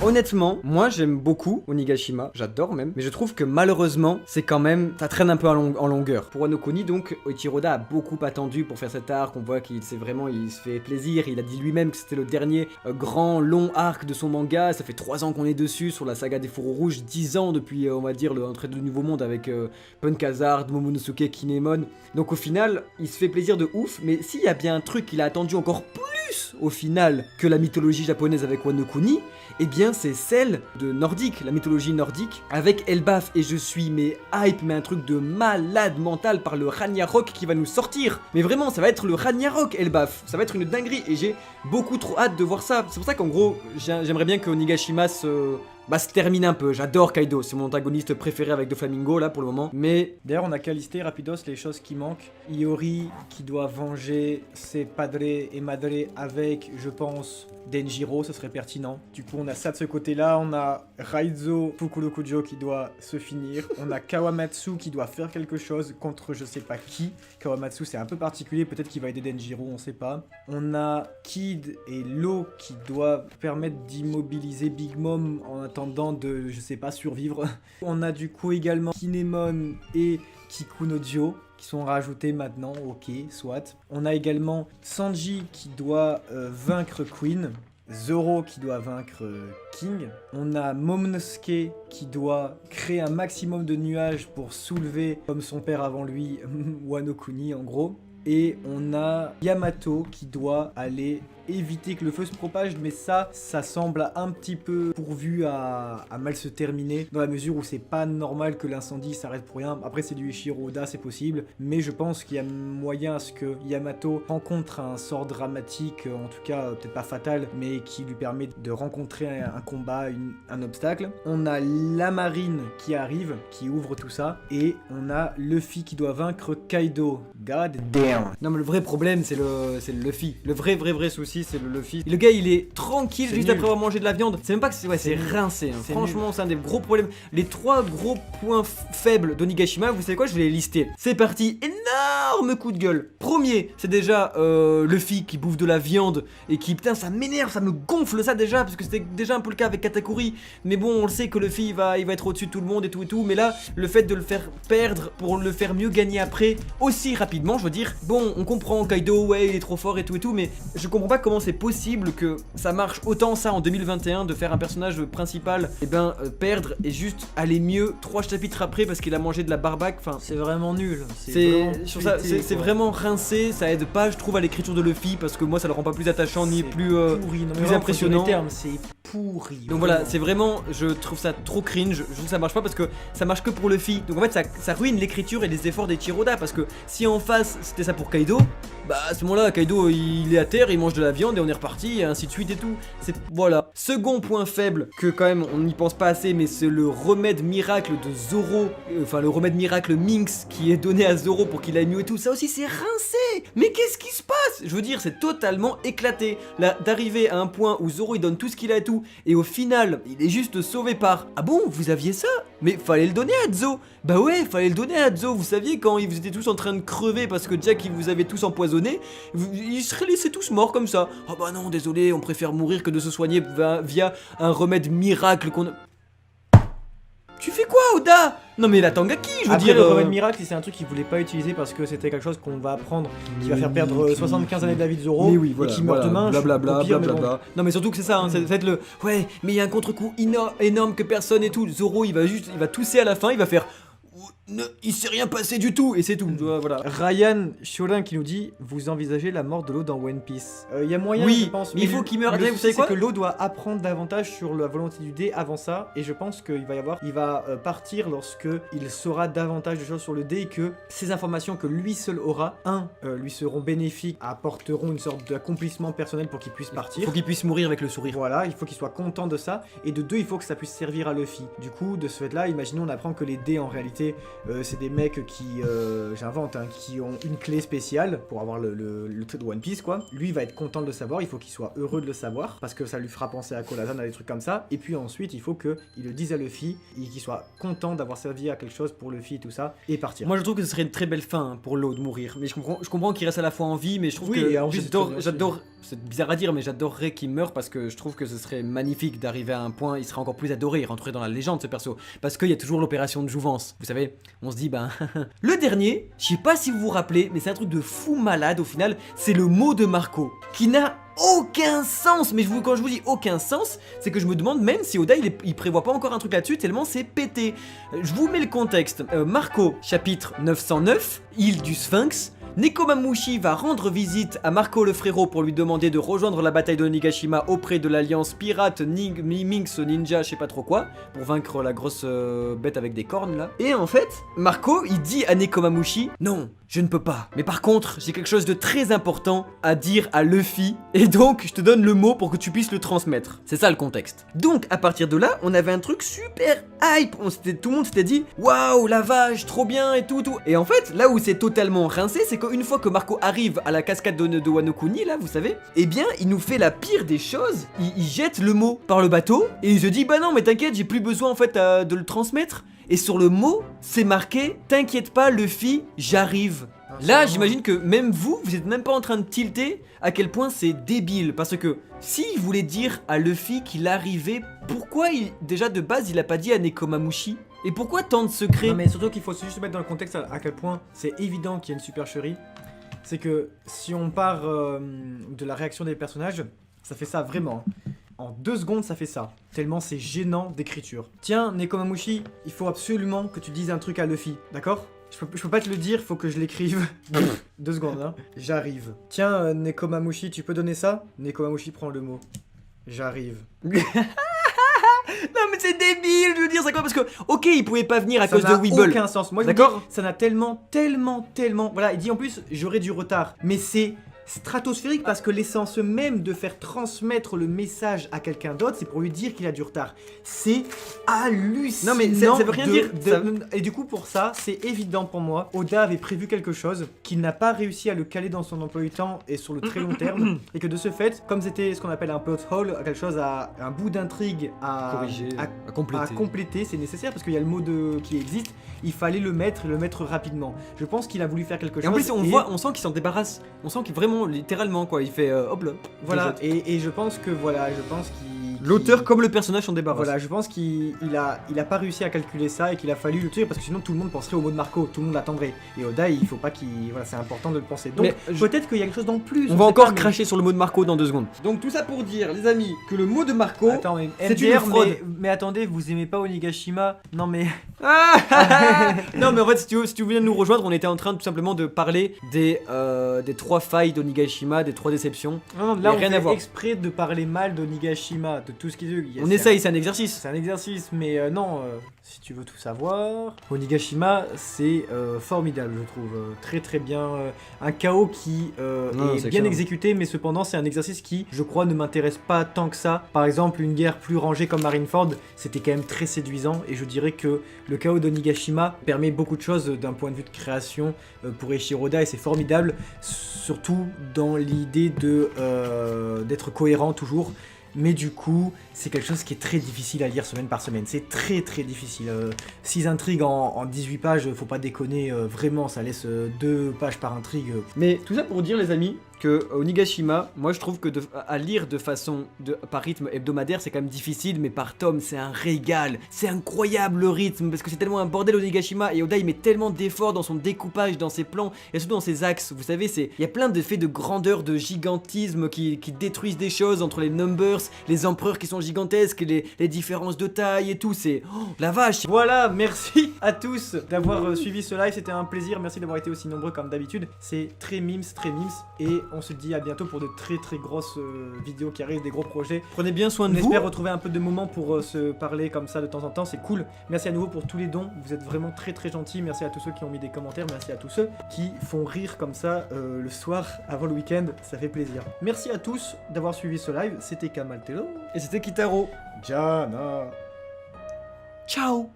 honnêtement, moi j'aime beaucoup Onigashima, j'adore même, mais je trouve que malheureusement, c'est quand même, ça traîne un peu en longueur. Pour Wano Kuni, donc, Eiichiro Oda a beaucoup attendu pour faire cet arc, on voit qu'il s'est vraiment, il se fait plaisir, il a dit lui-même que c'était le dernier grand, long arc de son manga, ça fait 3 ans qu'on est dessus, sur la saga des fourreaux rouges, 10 ans depuis, on va dire, l'entrée de Nouveau Monde avec Punk Hazard, Momonosuke, Kinemon, donc au final, il se fait plaisir de ouf, mais s'il y a bien un truc qu'il a attendu encore plus, au final, que la mythologie japonaise avec Wano Kuni, eh bien c'est celle de nordique, la mythologie nordique, avec Elbaf, et je suis mais hype, mais un truc de malade mental par le Ragnarok qui va nous sortir. Mais vraiment, ça va être le Ragnarok, Elbaf, ça va être une dinguerie, et j'ai beaucoup trop hâte de voir ça. C'est pour ça qu'en gros, j'aimerais bien que Onigashima se termine un peu. J'adore Kaido, c'est mon antagoniste préféré avec Doflamingo là pour le moment. Mais d'ailleurs, on a qu'à lister rapidos les choses qui manquent. Iori qui doit venger ses padres et madres avec, je pense, Denjiro, ce serait pertinent. Du coup, on a ça de ce côté-là. On a Raizo Fukurokujo qui doit se finir. On a Kawamatsu qui doit faire quelque chose contre je sais pas qui. Kawamatsu, c'est un peu particulier. Peut-être qu'il va aider Denjiro, on sait pas. On a Kid et Law qui doivent permettre d'immobiliser Big Mom en attendant de, je sais pas, survivre. On a du coup également Kinemon et Kikunojo qui sont rajoutés maintenant, ok, soit. On a également Sanji qui doit vaincre Queen, Zoro qui doit vaincre King, on a Momonosuke qui doit créer un maximum de nuages pour soulever, comme son père avant lui, Wano Kuni en gros. Et on a Yamato qui doit aller éviter que le feu se propage, mais ça semble un petit peu pourvu à mal se terminer, dans la mesure où c'est pas normal que l'incendie s'arrête pour rien. Après c'est du Eiichiro Oda, c'est possible, mais je pense qu'il y a moyen à ce que Yamato rencontre un sort dramatique, en tout cas peut-être pas fatal, mais qui lui permet de rencontrer un combat, un obstacle. On a la marine qui arrive, qui ouvre tout ça, et on a Luffy qui doit vaincre Kaido. God damn. Non mais le vrai problème c'est le Luffy. Le vrai souci c'est le Luffy. Et le gars il est tranquille juste après avoir mangé de la viande. C'est même pas que c'est rincé. Hein. Franchement c'est un des gros problèmes. Les 3 gros points faibles d'Onigashima, vous savez quoi, je vais les lister. C'est parti, énorme coup de gueule. Premier, c'est déjà Luffy qui bouffe de la viande et qui, putain ça m'énerve, ça me gonfle ça déjà, parce que c'était déjà un peu le cas avec Katakuri. Mais bon on le sait que Luffy il va être au-dessus de tout le monde et tout. Mais là le fait de le faire perdre pour le faire mieux gagner après aussi rapidement, je veux dire, bon on comprend Kaido, ouais il est trop fort et tout, mais je comprends pas comment c'est possible que ça marche autant ça en 2021 de faire un personnage principal et perdre et juste aller mieux 3 chapitres après parce qu'il a mangé de la barbaque. Enfin c'est vraiment nul, c'est vraiment rincé, ça aide pas je trouve à l'écriture de Luffy parce que moi ça le rend pas plus attachant ni plus impressionnant. C'est pourri. Donc voilà, c'est vraiment, je trouve ça trop cringe, je trouve que ça marche pas parce que ça marche que pour Luffy. Donc en fait ça ruine l'écriture et les efforts d'Eiichiro Oda parce que si en face c'était ça pour Kaido, bah à ce moment-là Kaido il est à terre, il mange de la viande et on est reparti et ainsi de suite et tout. C'est voilà. Second point faible que quand même on n'y pense pas assez, mais c'est le remède miracle de Zoro, enfin le remède miracle Minx qui est donné à Zoro pour qu'il aille mieux et tout. Ça aussi c'est rincé. Mais qu'est-ce qui se passe? Je veux dire c'est totalement éclaté. Là d'arriver à un point où Zoro il donne tout ce qu'il a et tout et au final il est juste sauvé par ah bon vous aviez ça? Mais fallait le donner à Zo. Bah ouais fallait le donner à Zo. Vous saviez quand ils étaient tous en train de crever parce que Jack il vous avait tous empoisonné, ils seraient laissés tous morts comme ça. Ah bah non désolé on préfère mourir que de se soigner via un remède miracle qu'on a... Tu fais quoi Oda? Non mais la Tangaki je veux après, dire le remède miracle c'est un truc qu'il voulait pas utiliser parce que c'était quelque chose qu'on va apprendre qui va faire perdre 75 années de la vie de Zoro oui, voilà, et qui meurt demain. Blablabla. Non mais surtout que c'est ça, hein, c'est le ouais mais il y a un contre-coup énorme que personne et tout. Zoro il va tousser à la fin, il va faire il s'est rien passé du tout et c'est tout. Voilà. Ryan Chorin qui nous dit vous envisagez la mort de l'eau dans One Piece. Il y a moyen je pense. Mais il faut qu'il meure. Vous savez quoi? C'est que l'eau doit apprendre davantage sur la volonté du dé avant ça et je pense qu'il va partir lorsque il saura davantage de choses sur le dé et que ces informations que lui seul aura, lui seront bénéfiques, apporteront une sorte d'accomplissement personnel pour qu'il puisse partir. Il faut qu'il puisse mourir avec le sourire. Voilà, il faut qu'il soit content de ça et de 2 il faut que ça puisse servir à Luffy. Du coup de ce fait là, imaginons on apprend que les dés en réalité c'est des mecs qui, j'invente, hein, qui ont une clé spéciale pour avoir le truc de One Piece, quoi. Lui, il va être content de le savoir, il faut qu'il soit heureux de le savoir, parce que ça lui fera penser à Kolazan, à des trucs comme ça. Et puis ensuite, il faut qu'il le dise à Luffy, et qu'il soit content d'avoir servi à quelque chose pour Luffy et tout ça, et partir. Moi je trouve que ce serait une très belle fin hein, pour Law de mourir, mais je comprends qu'il reste à la fois en vie, mais je trouve Oui, que et en vie, j'adore, c'est bizarre à dire, mais j'adorerais qu'il meure parce que je trouve que ce serait magnifique d'arriver à un point, il serait encore plus adoré, il rentrerait dans la légende ce perso, parce qu'il y a toujours l'opération de jouvence, vous savez, on se dit ben... Le dernier, je sais pas si vous vous rappelez, mais c'est un truc de fou malade au final, c'est le mot de Marco, qui n'a aucun sens, mais quand je vous dis aucun sens, c'est que je me demande même si Oda il prévoit pas encore un truc là-dessus tellement c'est pété. Je vous mets le contexte. Marco, chapitre 909, île du Sphinx. Nekomamushi va rendre visite à Marco le frérot pour lui demander de rejoindre la bataille de Onigashima auprès de l'alliance pirate Minx Ninja, je sais pas trop quoi, pour vaincre la grosse bête avec des cornes là. Et en fait, Marco il dit à Nekomamushi, non, je ne peux pas. Mais par contre, j'ai quelque chose de très important à dire à Luffy, et donc je te donne le mot pour que tu puisses le transmettre. C'est ça le contexte. Donc à partir de là, on avait un truc super hype. Tout le monde s'était dit, waouh, la vache, trop bien et tout. Et en fait, là où c'est totalement rincé, c'est qu'une fois que Marco arrive à la cascade de Wano Kuni, là, vous savez, eh bien, il nous fait la pire des choses. Il jette le mot par le bateau, et il se dit, bah non, mais t'inquiète, j'ai plus besoin en fait de le transmettre. Et sur le mot, c'est marqué, t'inquiète pas Luffy, j'arrive. Là, j'imagine que même vous êtes même pas en train de tilter à quel point c'est débile. Parce que s'il voulait dire à Luffy qu'il arrivait, pourquoi déjà de base il a pas dit à Nekomamushi? Et pourquoi tant de secrets? Non mais surtout qu'il faut juste se mettre dans le contexte à quel point c'est évident qu'il y a une supercherie. C'est que si on part de la réaction des personnages, ça fait ça vraiment. En 2 secondes, ça fait ça. Tellement c'est gênant d'écriture. Tiens, Nekomamushi, il faut absolument que tu dises un truc à Luffy, d'accord? Je peux pas te le dire, faut que je l'écrive. 2 secondes, hein. J'arrive. Tiens, Nekomamushi, tu peux donner ça? Nekomamushi prend le mot. J'arrive. Non mais c'est débile, je veux dire, c'est quoi? Parce que, ok, il pouvait pas venir à cause de Weeble. Ça n'a aucun sens. Moi, d'accord, ça n'a tellement... Voilà, il dit en plus, j'aurai du retard. Mais c'est stratosphérique parce que l'essence même de faire transmettre le message à quelqu'un d'autre, c'est pour lui dire qu'il a du retard. C'est hallucinant. Non mais ça veut rien dire. Et du coup, pour ça, c'est évident pour moi. Oda avait prévu quelque chose qu'il n'a pas réussi à le caler dans son emploi du temps et sur le très long terme. Et que de ce fait, comme c'était ce qu'on appelle un plot hole, quelque chose à un bout d'intrigue à compléter, c'est nécessaire parce qu'il y a le mot qui existe. Il fallait le mettre rapidement. Je pense qu'il a voulu faire quelque chose. Et en plus, on sent qu'il s'en débarrasse. On sent qu'il vraiment, littéralement, quoi. Il fait hop là. Voilà. Et je pense que l'auteur comme le personnage s'en débarrasse. Voilà, je pense qu'il a pas réussi à calculer ça et qu'il a fallu le tuer parce que sinon tout le monde penserait au mot de Marco, tout le monde l'attendrait. Et Oda, il faut pas qu'il. Voilà, c'est important de le penser. Donc peut-être qu'il y a quelque chose en plus. On va encore cracher sur le mot de Marco dans 2 secondes. Donc tout ça pour dire, les amis, que le mot de Marco. Attends, mais c'est une fraude. Mais attendez, vous aimez pas Onigashima? Non mais. Non mais en fait, si tu viens de nous rejoindre, on était en train tout simplement de parler des 3 failles d'Onigashima, des 3 déceptions. Non, là on fait exprès de parler mal d'Onigashima, de tout ce qu'il dit. On essaye, c'est un exercice. C'est un exercice, mais non, si tu veux tout savoir, Onigashima c'est formidable, je trouve. Très très bien. Un chaos qui est bien exécuté, mais cependant c'est un exercice qui, je crois, ne m'intéresse pas tant que ça. Par exemple, une guerre plus rangée comme Marineford, c'était quand même très séduisant, et je dirais que le chaos d'Onigashima permet beaucoup de choses d'un point de vue de création pour Eiichiro Oda, et c'est formidable, surtout dans l'idée d'être cohérent toujours. Mais du coup, c'est quelque chose qui est très difficile à lire semaine par semaine. C'est très très difficile. 6 intrigues en 18 pages, faut pas déconner, vraiment, ça laisse 2 pages par intrigue. Mais tout ça pour dire, les amis, que Onigashima, moi je trouve que à lire par rythme hebdomadaire, c'est quand même difficile, mais par tome, c'est un régal. C'est incroyable le rythme, parce que c'est tellement un bordel Onigashima, et Oda il met tellement d'efforts dans son découpage, dans ses plans, et surtout dans ses axes. Vous savez, il y a plein d'effets de grandeur, de gigantisme qui détruisent des choses entre les numbers, les empereurs qui sont gigantesques, les différences de taille et tout, c'est... Oh, la vache! Voilà, merci à tous d'avoir suivi ce live, c'était un plaisir, merci d'avoir été aussi nombreux comme d'habitude. C'est très mimes, et on se dit à bientôt pour de très très grosses vidéos qui arrivent, des gros projets. Prenez bien soin de vous. On espère retrouver un peu de moments pour se parler comme ça de temps en temps, c'est cool. Merci à nouveau pour tous les dons, vous êtes vraiment très très gentils. Merci à tous ceux qui ont mis des commentaires, merci à tous ceux qui font rire comme ça le soir avant le week-end, ça fait plaisir. Merci à tous d'avoir suivi ce live, c'était Kamal Telo. Et c'était Kitaro. Jana. Ciao.